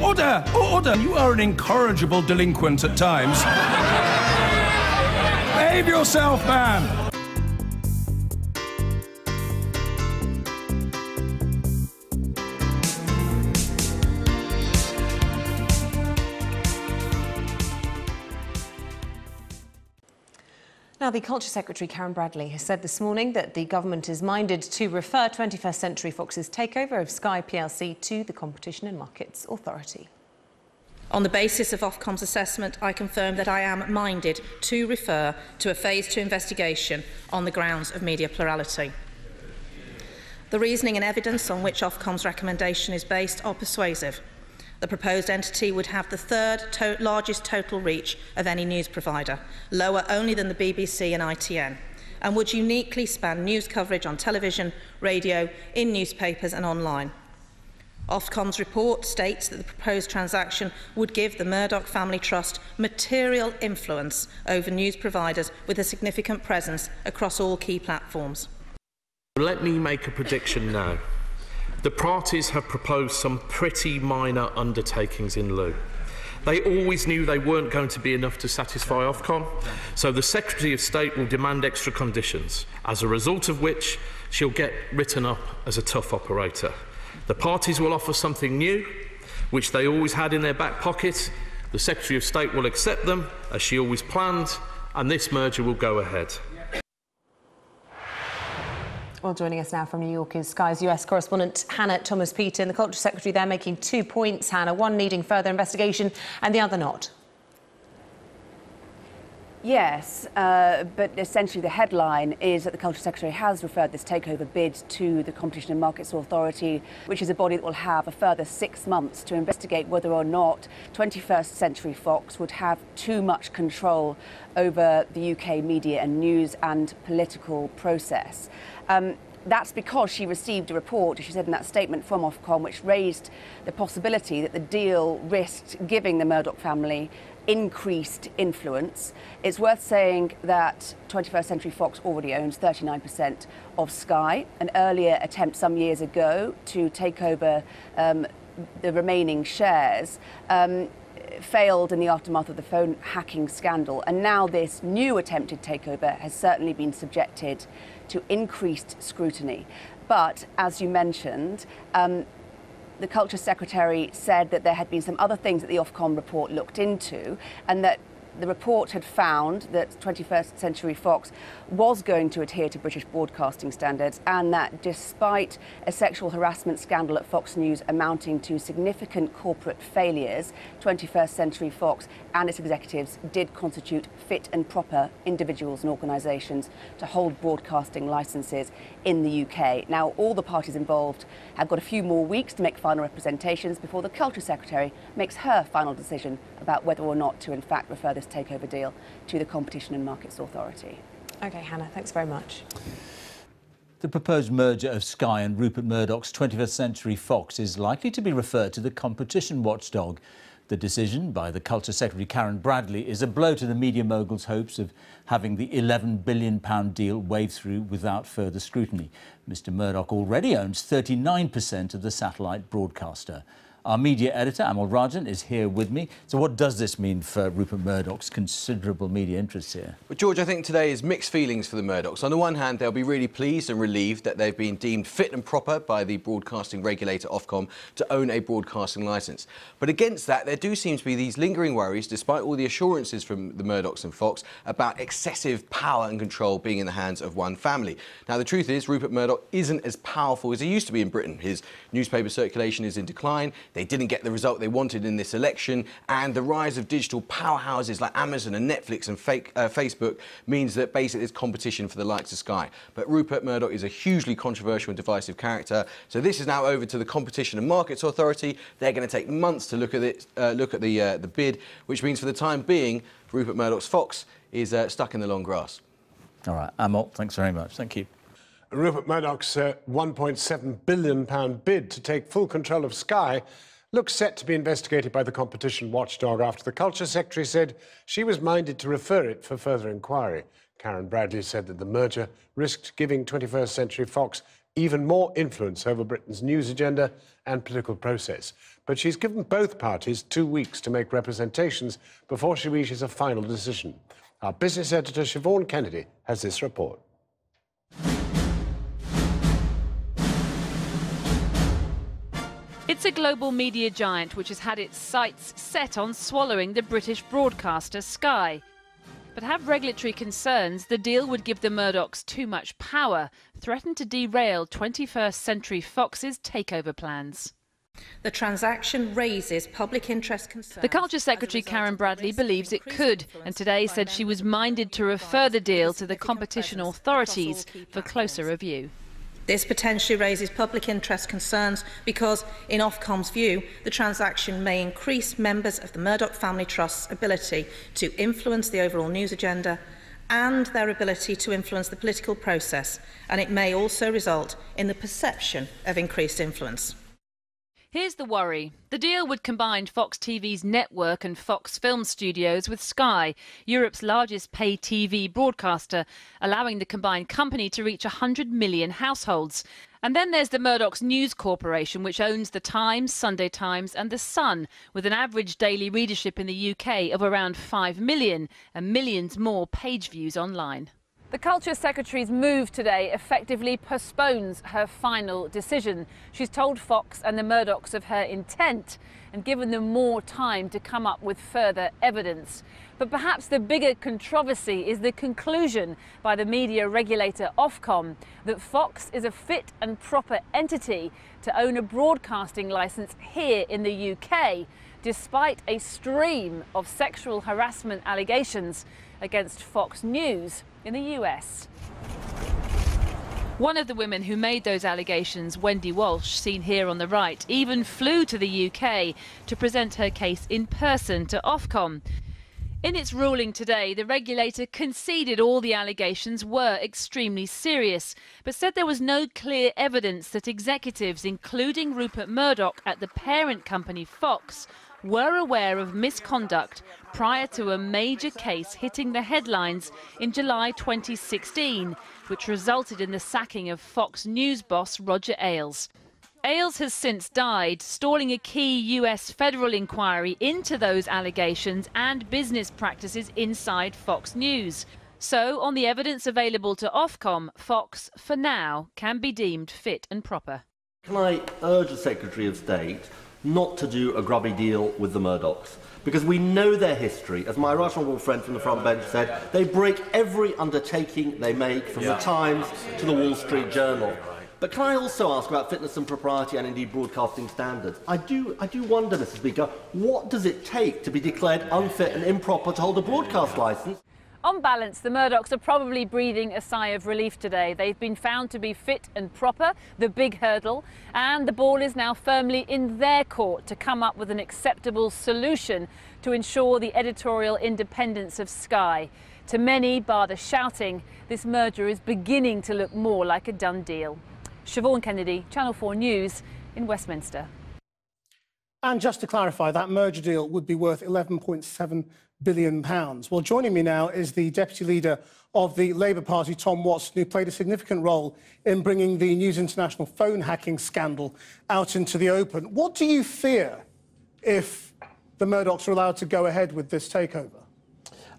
Order! Order! You are an incorrigible delinquent at times. Behave yourself, man! Now, the Culture Secretary, Karen Bradley, has said this morning that the government is minded to refer 21st Century Fox's takeover of Sky plc to the Competition and Markets Authority. On the basis of Ofcom's assessment, I confirm that I am minded to refer to a Phase 2 investigation on the grounds of media plurality. The reasoning and evidence on which Ofcom's recommendation is based are persuasive. The proposed entity would have the third largest total reach of any news provider, lower only than the BBC and ITN, and would uniquely span news coverage on television, radio, in newspapers and online. Ofcom's report states that the proposed transaction would give the Murdoch Family Trust material influence over news providers with a significant presence across all key platforms. Let me make a prediction now. The parties have proposed some pretty minor undertakings in lieu. They always knew they weren't going to be enough to satisfy Ofcom, so the Secretary of State will demand extra conditions, as a result of which she'll get written up as a tough operator. The parties will offer something new, which they always had in their back pocket. The Secretary of State will accept them, as she always planned, and this merger will go ahead. Well, joining us now from New York is Sky's US correspondent Hannah Thomas-Peter, and the Culture Secretary there making 2 points, Hannah, one needing further investigation and the other not. Yes, but essentially the headline is that the Culture Secretary has referred this takeover bid to the Competition and Markets Authority, which is a body that will have a further 6 months to investigate whether or not 21st Century Fox would have too much control over the UK media and news and political process. That's because she received a report, as she said in that statement from Ofcom, which raised the possibility that the deal risked giving the Murdoch family increased influence. It's worth saying that 21st Century Fox already owns 39% of Sky. An earlier attempt some years ago to take over the remaining shares failed in the aftermath of the phone hacking scandal, and now this new attempted takeover has certainly been subjected to increased scrutiny. But as you mentioned, the Culture Secretary said that there had been some other things that the Ofcom report looked into, and that the report had found that 21st Century Fox was going to adhere to British broadcasting standards, and that despite a sexual harassment scandal at Fox News amounting to significant corporate failures, 21st Century Fox and its executives did constitute fit and proper individuals and organisations to hold broadcasting licences in the UK. Now, all the parties involved have got a few more weeks to make final representations before the Culture Secretary makes her final decision about whether or not to in fact refer this takeover deal to the Competition and Markets Authority. OK, Hannah, thanks very much. The proposed merger of Sky and Rupert Murdoch's 21st Century Fox is likely to be referred to the competition watchdog. The decision by the Culture Secretary Karen Bradley is a blow to the media mogul's hopes of having the £11 billion deal waved through without further scrutiny. Mr Murdoch already owns 39% of the satellite broadcaster. Our media editor, Amal Rajan, is here with me. So what does this mean for Rupert Murdoch's considerable media interests here? Well, George, I think today is mixed feelings for the Murdochs. On the one hand, they'll be really pleased and relieved that they've been deemed fit and proper by the broadcasting regulator Ofcom to own a broadcasting licence. But against that, there do seem to be these lingering worries, despite all the assurances from the Murdochs and Fox, about excessive power and control being in the hands of one family. Now, the truth is, Rupert Murdoch isn't as powerful as he used to be in Britain. His newspaper circulation is in decline. They didn't get the result they wanted in this election, and the rise of digital powerhouses like Amazon and Netflix and Facebook means that basically there's competition for the likes of Sky. But Rupert Murdoch is a hugely controversial and divisive character, so this is now over to the Competition and Markets Authority. They're going to take months to look at it, the bid, which means for the time being, Rupert Murdoch's Fox is stuck in the long grass. All right, Amal, thanks very much. Thank you. Rupert Murdoch's £1.7 billion bid to take full control of Sky looks set to be investigated by the competition watchdog after the Culture Secretary said she was minded to refer it for further inquiry. Karen Bradley said that the merger risked giving 21st Century Fox even more influence over Britain's news agenda and political process. but she's given both parties 2 weeks to make representations before she reaches a final decision. Our business editor, Siobhan Kennedy, has this report. It's a global media giant which has had its sights set on swallowing the British broadcaster Sky. But have regulatory concerns the deal would give the Murdochs too much power threaten to derail 21st Century Fox's takeover plans? The transaction raises public interest concerns. The Culture Secretary Karen Bradley believes it could, and today said she was minded to refer the deal to the competition authorities for closer review. This potentially raises public interest concerns because, in Ofcom's view, the transaction may increase members of the Murdoch family trust's ability to influence the overall news agenda and their ability to influence the political process, and it may also result in the perception of increased influence. Here's the worry. The deal would combine Fox TV's network and Fox Film Studios with Sky, Europe's largest pay TV broadcaster, allowing the combined company to reach 100 million households. And then there's the Murdoch's News Corporation, which owns The Times, Sunday Times and The Sun, with an average daily readership in the UK of around 5 million and millions more page views online. The Culture Secretary's move today effectively postpones her final decision. She's told Fox and the Murdochs of her intent and given them more time to come up with further evidence. But perhaps the bigger controversy is the conclusion by the media regulator Ofcom that Fox is a fit and proper entity to own a broadcasting licence here in the UK, despite a stream of sexual harassment allegations against Fox News in the US. One of the women who made those allegations, Wendy Walsh, seen here on the right, even flew to the UK to present her case in person to Ofcom. In its ruling today, the regulator conceded all the allegations were extremely serious, but said there was no clear evidence that executives, including Rupert Murdoch at the parent company Fox, were aware of misconduct prior to a major case hitting the headlines in July 2016, which resulted in the sacking of Fox News boss Roger Ailes. Ailes has since died, stalling a key US federal inquiry into those allegations and business practices inside Fox News. So, on the evidence available to Ofcom, Fox, for now, can be deemed fit and proper. Can I urge the Secretary of State not to do a grubby deal with the Murdochs? Because we know their history. As my right honourable friend from the front bench said, they break every undertaking they make, from the Times to the Wall Street Journal. But can I also ask about fitness and propriety and indeed broadcasting standards? I do wonder, Mr. Speaker, what does it take to be declared unfit and improper to hold a broadcast licence? On balance, the Murdochs are probably breathing a sigh of relief today. They've been found to be fit and proper, the big hurdle, and the ball is now firmly in their court to come up with an acceptable solution to ensure the editorial independence of Sky. To many, bar the shouting, this merger is beginning to look more like a done deal. Siobhan Kennedy, Channel 4 News in Westminster. And just to clarify, that merger deal would be worth £11.7 billion. Well, joining me now is the Deputy Leader of the Labour Party, Tom Watson, who played a significant role in bringing the News International phone hacking scandal out into the open. What do you fear if the Murdochs are allowed to go ahead with this takeover?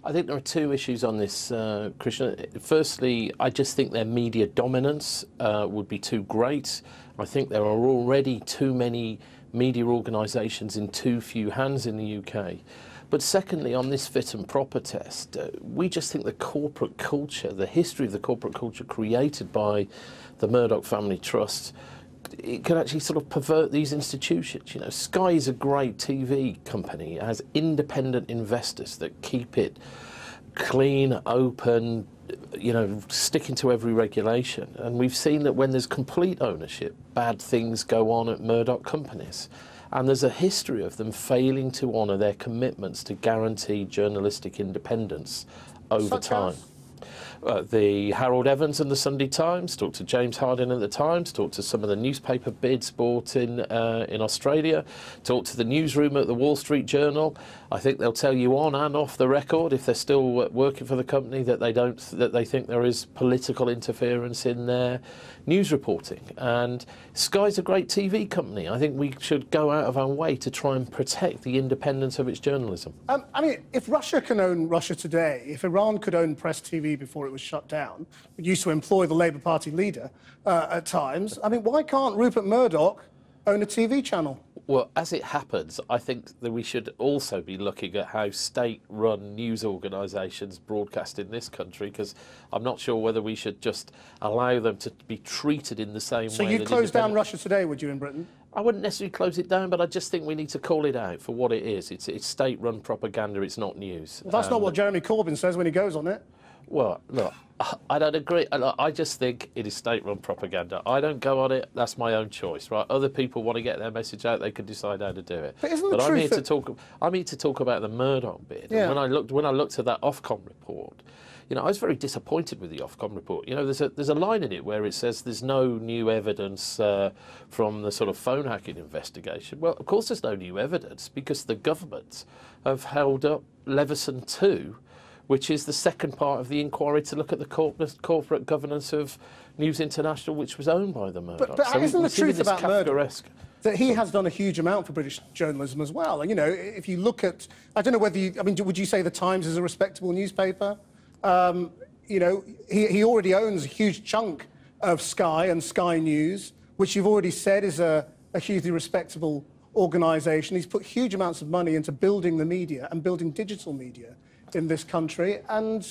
I think there are two issues on this, Christian. Firstly, I just think their media dominance would be too great. I think there are already too many media organisations in too few hands in the UK. But secondly, on this fit and proper test, we just think the corporate culture, the history of the corporate culture created by the Murdoch Family Trust, it could actually sort of pervert these institutions. You know, Sky is a great TV company. It has independent investors that keep it clean, open, you know, sticking to every regulation. And we've seen that when there's complete ownership, bad things go on at Murdoch companies. And there's a history of them failing to honour their commitments to guarantee journalistic independence over time. the Harold Evans and the Sunday Times, talked to James Harding at the Times, talked to some of the newspaper bids bought in Australia, talked to the newsroom at the Wall Street Journal. I think they'll tell you on and off the record, if they're still working for the company, that they think there is political interference in their news reporting. And Sky's a great TV company. I think we should go out of our way to try and protect the independence of its journalism. I mean, if Russia can own Russia Today, if Iran could own Press TV before it was shut down, it used to employ the Labour Party leader at times, I mean, why can't Rupert Murdoch own a TV channel? Well, as it happens, I think that we should also be looking at how state-run news organisations broadcast in this country, because I'm not sure whether we should just allow them to be treated in the same way. So you'd close down Russia Today, would you, in Britain? I wouldn't necessarily close it down, but I just think we need to call it out for what it is. It's state-run propaganda, it's not news. Well, that's not what Jeremy Corbyn says when he goes on it. Well, look, I don't agree. I just think it is state-run propaganda. I don't go on it. That's my own choice, right? Other people want to get their message out. They can decide how to do it. But isn't the truth I'm here to talk about the Murdoch bid. Yeah. And when I looked at that Ofcom report, you know, I was very disappointed with the Ofcom report. You know, there's a line in it where it says there's no new evidence from the sort of phone hacking investigation. Well, of course there's no new evidence, because the government have held up Leveson 2, which is the second part of the inquiry to look at the corporate governance of News International, which was owned by the Murdoch. But isn't the truth about Murdoch that he So, has done a huge amount for British journalism as well? And, you know, if you look at, I don't know whether you, I mean, would you say the Times is a respectable newspaper? You know, he already owns a huge chunk of Sky and Sky News, which you've already said is a hugely respectable organisation. He's put huge amounts of money into building the media and building digital media in this country, and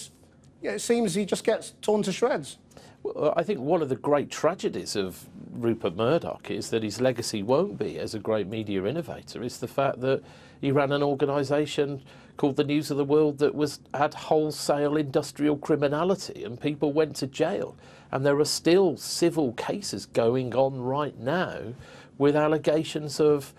yeah, it seems he just gets torn to shreds. Well, I think one of the great tragedies of Rupert Murdoch is that his legacy won't be as a great media innovator. It's the fact that he ran an organisation called the News of the World that had wholesale industrial criminality, and people went to jail. And there are still civil cases going on right now with allegations of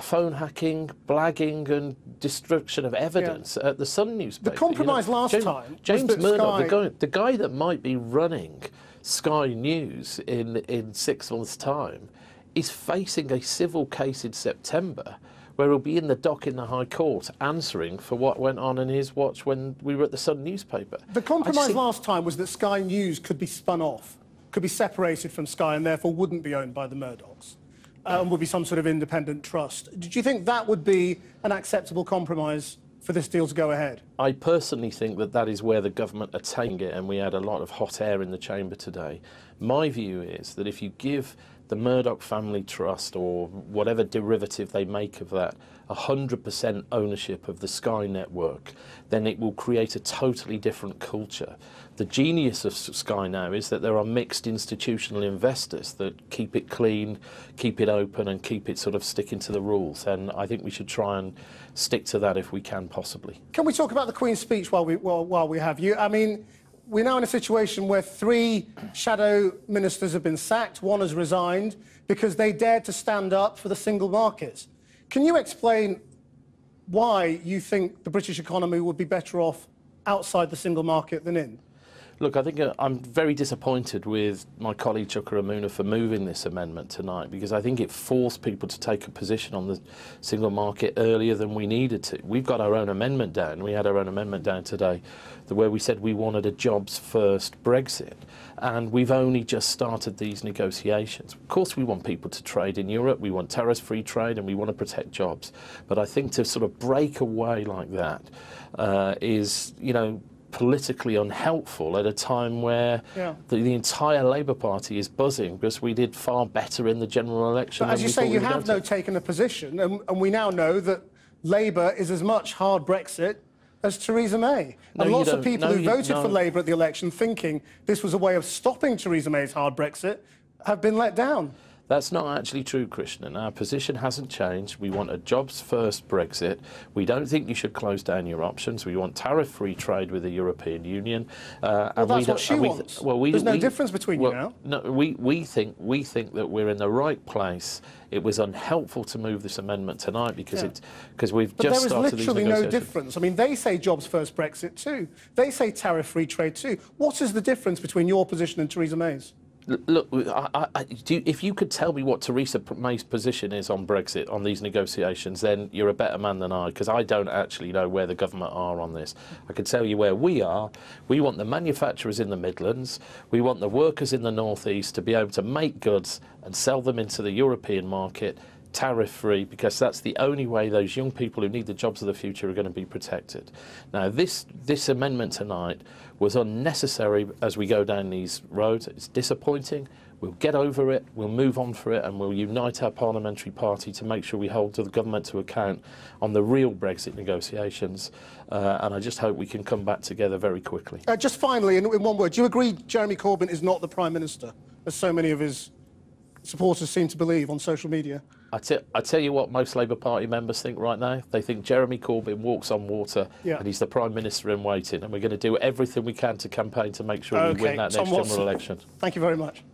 phone hacking, blagging and destruction of evidence at the Sun newspaper. The compromise last time James was that Murdoch, the guy that might be running Sky News in 6 months' time, is facing a civil case in September where he'll be in the dock in the High Court answering for what went on in his watch when we were at the Sun newspaper. The compromise last time was that Sky News could be spun off, could be separated from Sky and therefore wouldn't be owned by the Murdochs. Would be some sort of independent trust. Did you think that would be an acceptable compromise for this deal to go ahead? I personally think that that is where the government are taking it, and we had a lot of hot air in the chamber today. My view is that if you give the Murdoch Family Trust, or whatever derivative they make of that, 100% ownership of the Sky network, then it will create a totally different culture. The genius of Sky now is that there are mixed institutional investors that keep it clean, keep it open and keep it sort of sticking to the rules, and I think we should try and stick to that if we can possibly. Can we talk about the Queen's speech while we have you? I mean, we're now in a situation where 3 shadow ministers have been sacked, 1 has resigned because they dared to stand up for the single market. Can you explain why you think the British economy would be better off outside the single market than in? Look, I think I'm very disappointed with my colleague Chuka Umunna for moving this amendment tonight, because I think it forced people to take a position on the single market earlier than we needed to. We've got our own amendment down. We had our own amendment down today where we said we wanted a jobs-first Brexit, and we've only just started these negotiations. Of course we want people to trade in Europe, we want tariff-free trade, and we want to protect jobs. But I think to sort of break away like that is, you know, politically unhelpful at a time where the entire Labour Party is buzzing because we did far better in the general election. But as you say, you have now taken a position, and we now know that Labour is as much hard Brexit as Theresa May. And lots of people who voted for Labour at the election thinking this was a way of stopping Theresa May's hard Brexit have been let down. That's not actually true, Christian, and our position hasn't changed. We want a jobs-first Brexit. We don't think you should close down your options. We want tariff-free trade with the European Union. Well, that's what she wants. There's no difference between you now. No, we think that we're in the right place. It was unhelpful to move this amendment tonight because we've just started these negotiations. But there is literally no difference. I mean, they say jobs-first Brexit too. They say tariff-free trade too. What is the difference between your position and Theresa May's? Look, if you could tell me what Theresa May's position is on Brexit, on these negotiations, then you're a better man than I, because I don't actually know where the government are on this. I can tell you where we are. We want the manufacturers in the Midlands, we want the workers in the North East to be able to make goods and sell them into the European market tariff-free, because that's the only way those young people who need the jobs of the future are going to be protected. Now, this amendment tonight was unnecessary as we go down these roads. It's disappointing. We'll get over it, we'll move on for it, and we'll unite our parliamentary party to make sure we hold the government to account on the real Brexit negotiations. And I just hope we can come back together very quickly. Just finally, in one word, do you agree Jeremy Corbyn is not the Prime Minister, as so many of his supporters seem to believe on social media? I tell you what most Labour Party members think right now. They think Jeremy Corbyn walks on water and he's the Prime Minister in waiting, and we're going to do everything we can to campaign to make sure we win that next general election. Thank you very much.